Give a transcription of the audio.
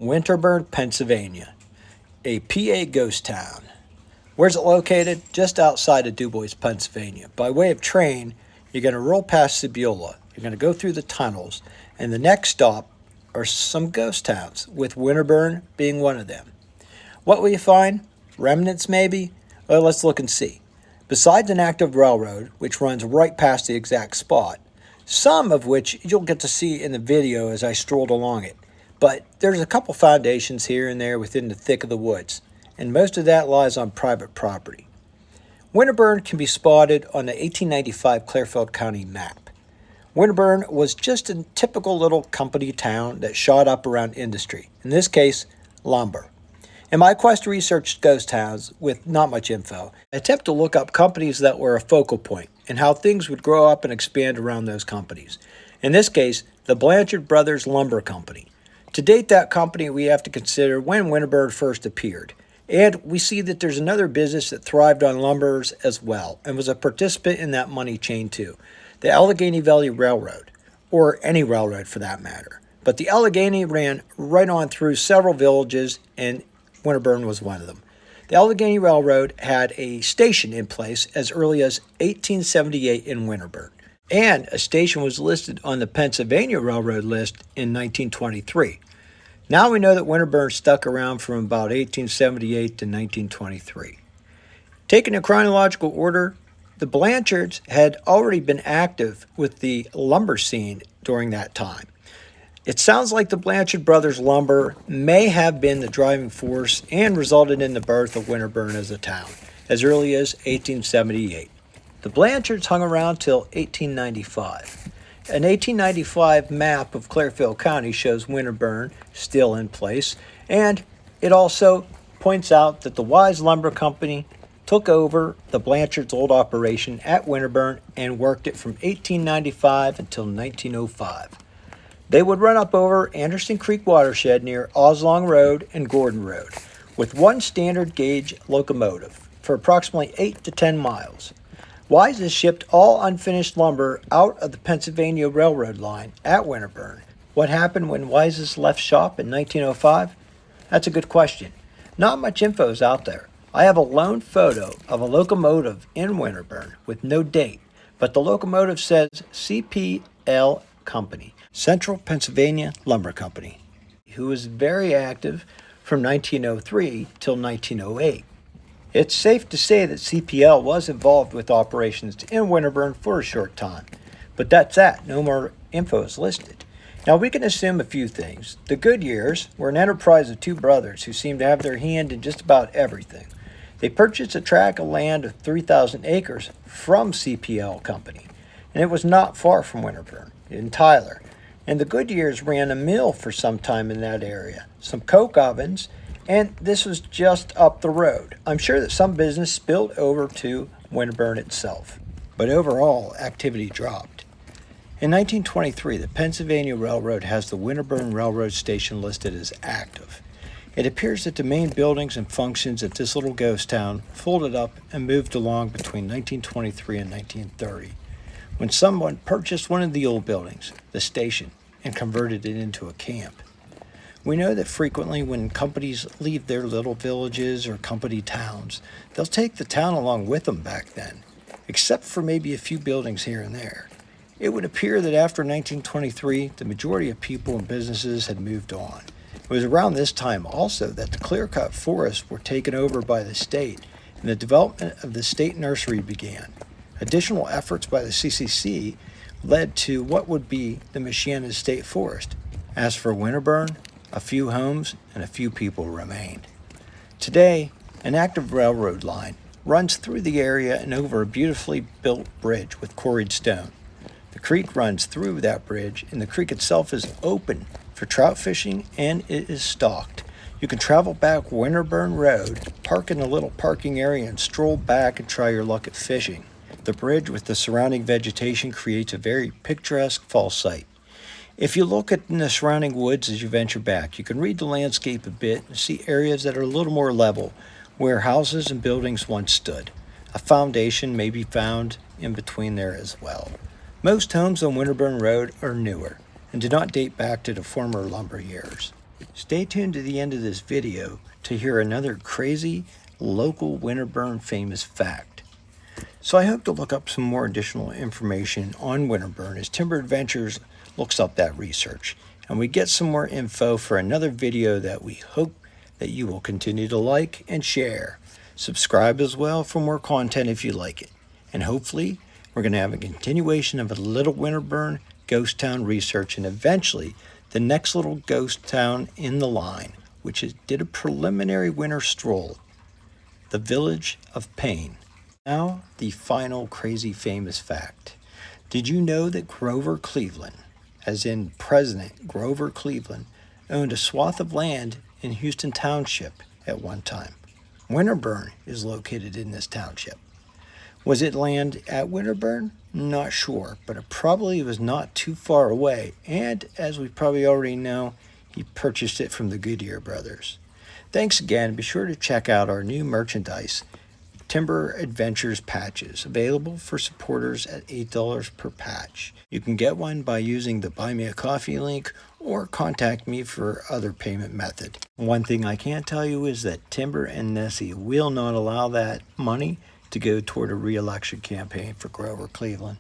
WinterBurn, Pennsylvania, a PA ghost town. Where's it located? Just outside of DuBois, Pennsylvania. By way of train, you're going to roll past Sebula. You're going to go through the tunnels, and the next stop are some ghost towns, with WinterBurn being one of them. What will you find? Remnants, maybe? Well, let's look and see. Besides an active railroad, which runs right past the exact spot, some of which you'll get to see in the video as I strolled along it, but there's a couple foundations here and there within the thick of the woods, and most of that lies on private property. WinterBurn can be spotted on the 1895 Clearfield County map. WinterBurn was just a typical little company town that shot up around industry, in this case, lumber. In my quest to research ghost towns with not much info, I attempt to look up companies that were a focal point and how things would grow up and expand around those companies. In this case, the Blanchard Brothers Lumber Company. To date that company, we have to consider when WinterBurn first appeared. And we see that there's another business that thrived on lumbers as well and was a participant in that money chain too. The Allegheny Valley Railroad, or any railroad for that matter. But the Allegheny ran right on through several villages, and WinterBurn was one of them. The Allegheny Railroad had a station in place as early as 1878 in WinterBurn, and a station was listed on the Pennsylvania Railroad list in 1923. Now we know that WinterBurn stuck around from about 1878 to 1923. Taken in chronological order, the Blanchards had already been active with the lumber scene during that time. It sounds like the Blanchard Brothers Lumber may have been the driving force and resulted in the birth of WinterBurn as a town, as early as 1878. The Blanchards hung around till 1895. An 1895 map of Clearfield County shows WinterBurn still in place, and it also points out that the Wise Lumber Company took over the Blanchards' old operation at WinterBurn and worked it from 1895 until 1905. They would run up over Anderson Creek watershed near Oslong Road and Gordon Road with one standard gauge locomotive for approximately 8 to 10 miles. Wise shipped all unfinished lumber out of the Pennsylvania Railroad line at WinterBurn. What happened when Wise's left shop in 1905? That's a good question. Not much info is out there. I have a lone photo of a locomotive in WinterBurn with no date, but the locomotive says CPL Company, Central Pennsylvania Lumber Company, who was very active from 1903 till 1908. It's safe to say that CPL was involved with operations in WinterBurn for a short time, but that's that. No more info is listed. Now we can assume a few things. The Goodyears were an enterprise of two brothers who seemed to have their hand in just about everything. They purchased a tract of land of 3,000 acres from CPL Company, and it was not far from WinterBurn, in Tyler. And the Goodyears ran a mill for some time in that area, some coke ovens, and this was just up the road. I'm sure that some business spilled over to WinterBurn itself, but overall activity dropped. In 1923, the Pennsylvania Railroad has the WinterBurn Railroad Station listed as active. It appears that the main buildings and functions at this little ghost town folded up and moved along between 1923 and 1930, when someone purchased one of the old buildings, the station, and converted it into a camp. We know that frequently when companies leave their little villages or company towns, they'll take the town along with them back then, except for maybe a few buildings here and there. It would appear that after 1923, the majority of people and businesses had moved on. It was around this time also that the clear-cut forests were taken over by the state, and the development of the state nursery began. Additional efforts by the CCC led to what would be the Michiana State Forest. As for WinterBurn, a few homes and a few people remained. Today, an active railroad line runs through the area and over a beautifully built bridge with quarried stone. The creek runs through that bridge, and the creek itself is open for trout fishing, and it is stocked. You can travel back WinterBurn Road, park in a little parking area, and stroll back and try your luck at fishing. The bridge with the surrounding vegetation creates a very picturesque fall site. If you look at the surrounding woods as you venture back, you can read the landscape a bit and see areas that are a little more level, where houses and buildings once stood. A foundation may be found in between there as well. Most homes on WinterBurn Road are newer and do not date back to the former lumber years. Stay tuned to the end of this video to hear another crazy local WinterBurn famous fact. So I hope to look up some more additional information on WinterBurn as Timber Adventures looks up that research, and we get some more info for another video that we hope that you will continue to like and share. Subscribe as well for more content if you like it. And hopefully we're going to have a continuation of a little WinterBurn Ghost Town research, and eventually the next little ghost town in the line, which did a preliminary winter stroll, the village of Paine. Now, the final crazy famous fact. Did you know that Grover Cleveland, as in President Grover Cleveland, owned a swath of land in Houston Township at one time? WinterBurn is located in this township. Was it land at WinterBurn? Not sure, but it probably was not too far away, and as we probably already know, he purchased it from the Goodyear brothers. Thanks again. Be sure to check out our new merchandise, Timber Adventures patches, available for supporters at $8 per patch. You can get one by using the Buy Me a Coffee link or contact me for other payment method. One thing I can tell you is that Timber and Nessie will not allow that money to go toward a re-election campaign for Grover Cleveland.